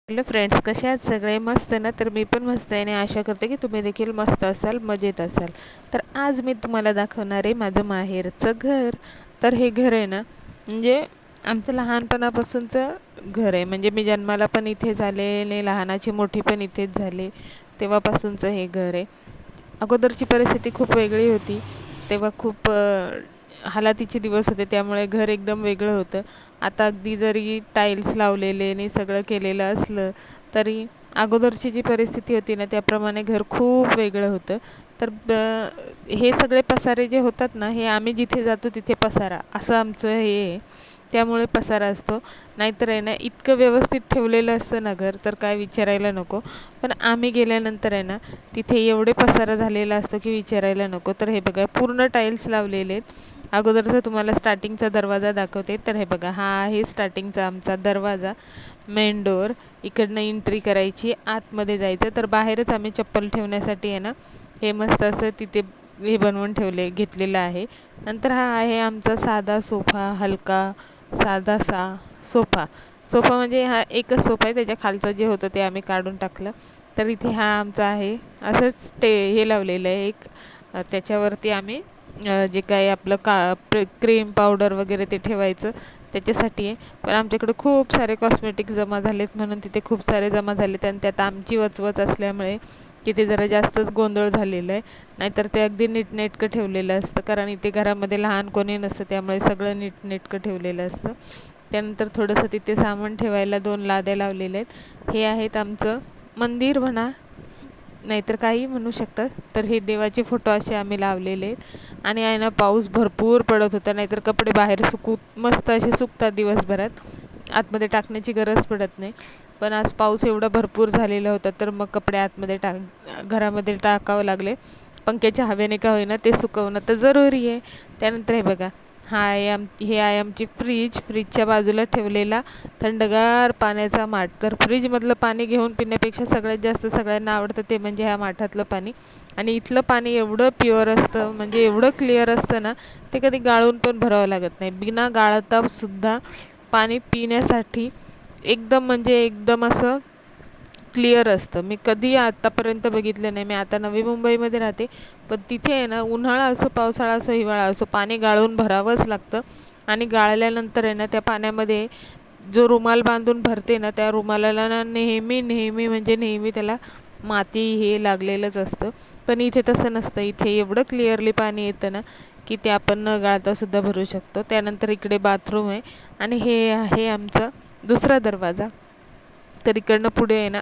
Hello friends, कसे आहात सगळे? मस्त ना? तर मी पण मस्त आहे आणि आशा करते की तुम्ही देखील मस्त असाल, मजेत असाल. तर आज मी तुम्हाला दाखवणार आहे माझं माहेरचं घर. तर हे घर आहे ना, म्हणजे आमचं लहानपणापासूनचं घर आहे. म्हणजे मी जन्माला पण इथेच आले आणि लहानाची मोठी पण इथेच झाले, तेव्हापासूनचं हे घर आहे. अगोदरची परिस्थिती खूप वेगळी होती. तेव्हा खूप हालातीचे दिवस होते, त्यामुळे घर एकदम वेगळं होतं. आता अगदी जरी टाईल्स लावलेले आणि सगळं केलेलं असलं तरी अगोदरची जी परिस्थिती होती ना, त्याप्रमाणे घर खूप वेगळं होतं. तर हे सगळे पसारे जे होतात ना, हे आम्ही जिथे जातो तिथे पसारा असं आमचं हे आहे. त्यामुळे पसारा असतो. नाहीतर आहे ना, इतकं व्यवस्थित ठेवलेलं असतं ना घर, तर काय विचारायला नको. पण आम्ही गेल्यानंतर आहे ना, तिथे एवढे पसारा झालेला असतो की विचारायला नको. तर हे बघा, पूर्ण टाईल्स लावलेले आहेत. अगोदरचा तुम्हाला स्टार्टिंगचा दरवाजा दाखवते. तर हे बघा, हा आहे स्टार्टिंगचा आमचा दरवाजा, मेन डोअर. इकडनं एंट्री करायची, आतमध्ये जायचं. तर बाहेरच आम्ही चप्पल ठेवण्यासाठी आहे ना, हे मस्त असं तिथे हे बनवून घेतलेलं आहे. नंतर हा आहे आमचा साधा सोफा, हलका साधासा सोफा. सोफा म्हणजे हा एकच सोफा आहे, त्याच्या खालचं जे होतं ते आम्ही काढून टाकलं. तर इथे हा आमचा आहे. असंच हे लावलेलं आहे एक, त्याच्यावरती आम्ही जे काही आपलं क्रीम पावडर वगैरे ते ठेवायचं त्याच्यासाठी आहे. पण आमच्याकडे खूप सारे कॉस्मेटिक जमा झालेत, म्हणून तिथे खूप सारे जमा झालेत आणि त्यात आमची वचवच असल्यामुळे तिथे जरा जास्तच गोंधळ झालेला आहे. नाहीतर ते अगदी नीटनेटकं ठेवलेलं असतं, कारण इथे घरामध्ये लहान कोणी नसतं, त्यामुळे सगळं नीटनेटकं ठेवलेलं असतं. त्यानंतर थोडंसं तिथे सामान ठेवायला 2 लाद्या लावलेल्या आहेत. हे आहेत आमचं मंदिर म्हणा, नाहीतर काही म्हणू शकतात. तर हे देवाचे फोटो असे आम्ही लावलेले आहेत. आणि आहे ना, पाऊस भरपूर पडत होता, नाहीतर कपडे बाहेर मस्त असे सुकतात दिवसभरात, आतमध्ये टाकण्याची गरज पडत नाही. पण आज पाऊस एवढा भरपूर झालेला होता, तर मग कपडे घरामध्ये टाकावं लागले. पंख्याच्या हवेने का होईना ते सुकवणं तर जरुरी आहे. त्यानंतर हे बघा, हे आहे आमची फ्रीजच्या बाजूला ठेवलेला थंडगार पाण्याचा माठ. तर फ्रीजमधलं पाणी घेऊन पिण्यापेक्षा सगळ्यात जास्त सगळ्यांना आवडतं ते म्हणजे ह्या माठातलं पाणी. आणि इथलं पाणी एवढं प्युअर असतं, म्हणजे एवढं क्लिअर असतं ना, ते कधी गाळून पण भरावं लागत नाही. बिना गाळतासुद्धा पाणी पिण्यासाठी एकदम म्हणजे एकदम असं क्लिअर असतं. मी कधी आत्तापर्यंत बघितलं नाही. मी आता नवी मुंबईमध्ये राहते, पण तिथे आहे ना, उन्हाळा असो, पावसाळा असो, हिवाळा असो, पाणी गाळून भरावंच लागतं. आणि गाळल्यानंतर आहे ना, त्या पाण्यामध्ये जो रुमाल बांधून भरते ना, त्या रुमालाला ना नेहमी नेहमी म्हणजे नेहमी त्याला माती हे लागलेलंच असतं. पण इथे तसं नसतं. इथे एवढं क्लिअरली पाणी येतं ना, की ते आपण न गाळतासुद्धा भरू शकतो. त्यानंतर इकडे बाथरूम आहे आणि हे आहे आमचा दुसरा दरवाजा. तर इकडनं पुढे आहे ना,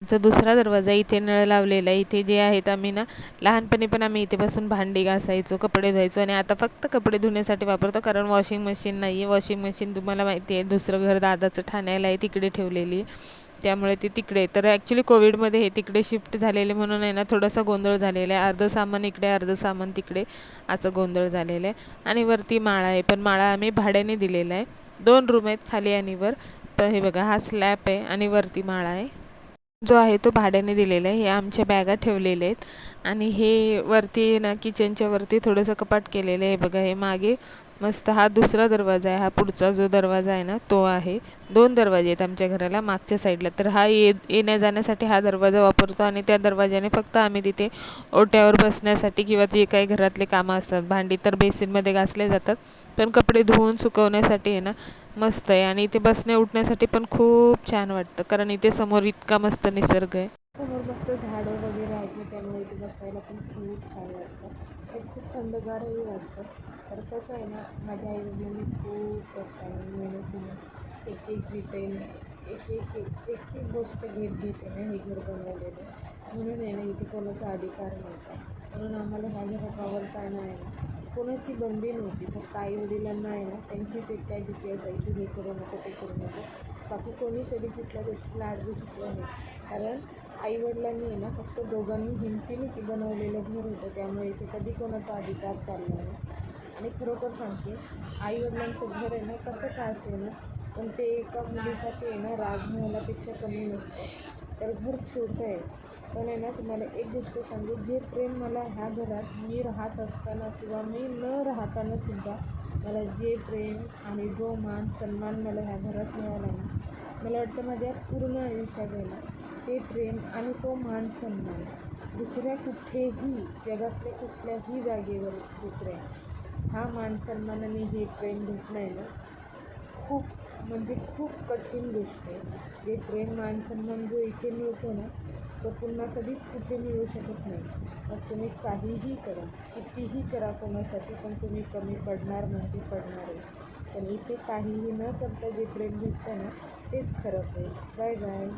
आमचा दुसरा दरवाजा. इथे नळ लावलेला आहे. इथे जे आहेत, आम्ही ना लहानपणी पण आम्ही इथे बसून भांडी घासायचो, कपडे धुवायचो. आणि आता फक्त कपडे धुण्यासाठी वापरतो, कारण वॉशिंग मशीन नाही आहे. वॉशिंग मशीन तुम्हाला माहिती आहे, दुसरं घर दादाचं ठाण्याला आहे, तिकडे ठेवलेली आहे. त्यामुळे ते तिकडे. तर ॲक्च्युली कोविडमध्ये हे तिकडे शिफ्ट झालेले, म्हणून आहे ना थोडासा गोंधळ झालेला आहे. अर्धं सामान इकडे, अर्धं सामान तिकडे, असं गोंधळ झालेलं आहे. आणि वरती माळा आहे, पण माळा आम्ही भाड्याने दिलेला आहे. 2 रूम आहेत, खाली आणि वर. तर हे बघा, हा स्लॅब आहे आणि वरती माळा आहे. जो आहे तो भाड्याने दिलेला आहे. हे आमच्या बॅगा ठेवलेल्या आहेत. आणि हे वरती ना, किचनच्या वरती थोडंसं कपाट केलेलं आहे. बघा, हे मागे मस्त हा दुसरा दरवाजा आहे. हा पुढचा जो दरवाजा आहे ना, तो आहे. 2 दरवाजे आहेत आमच्या घराला मागच्या साईडला. तर हा येण्या जाण्यासाठी हा दरवाजा वापरतो, आणि त्या दरवाजाने फक्त आम्ही तिथे ओट्यावर बसण्यासाठी किंवा जे काही घरातले कामं असतात, भांडी तर बेसिनमध्ये घासले जातात, पण कपडे धुवून सुकवण्यासाठी आहे ना, मस्त आहे. आणि इथे बसण्या उठण्यासाठी पण खूप छान वाटतं, कारण इथे समोर इतका मस्त निसर्ग आहे. समोर मस्त झाडं वगैरे आहेत ना, त्यामुळे इथे बसायला पण खूप छान वाटतं आणि खूप थंडगारही वाटतं. तर कसं आहे ना, माझ्या आईवडिलांनी खूप कष्टाने मेहनतीने एक एक डिटेल, एक एक एक एक एक गोष्ट घेत आहे ना हे घर बनवलेलं आहे. म्हणून आहे ना, इथे कोणाचा अधिकार नव्हता. म्हणून आम्हाला ह्या घरात वावरताना आहे ना, कोणाची बंदी नव्हती. फक्त आईवडिलांना आहे ना, त्यांचीच एक काय भीती असायची, हे करू नको ते करू नको. बाकी कोणी कधी कुठल्या गोष्टीला अडवू शकलं नाही, कारण आईवडिलांनी आहे ना, फक्त दोघांनी हिमतीने ती बनवलेलं घर होतं. त्यामुळे इथे कधी कोणाचा अधिकार चालला नाही. आणि खरोखर सांगते, आईवडिलांचं घर आहे ना, कसं काय असेल ना, पण ते एका मुलीसाठी आहे ना, राजमहालापेक्षा कमी नसतं. तर घर छोटं आहे, पण आहे ना, तुम्हाला एक गोष्ट सांगू, जे प्रेम मला ह्या घरात मी राहत असताना किंवा मी न राहताना सुद्धा मला जे प्रेम आणि जो मान सन्मान मला ह्या घरात मिळाला ना, मला वाटतं माझ्या पूर्ण आयुष्याला ते प्रेम आणि तो मान सन्मान दुसऱ्या कुठेही, जगातल्या कुठल्याही जागेवर दुसऱ्या हा मान सन्मान आणि हे प्रेम भेटणं आहे ना, खूप म्हणजे खूप कठीण गोष्ट आहे. जे प्रेम मान सन्मान जो इथे मिळतो ना, तो पुन्हा कधीच कुठे मिळू शकत नाही. मग तुम्ही काहीही करा, कितीही करा कोणासाठी, पण तुम्ही कमी पडणार म्हणजे पडणार आहे. पण इथे काहीही न करता जे प्रेम भेटतं ना, तेच खरं प्रेम. Bye bye.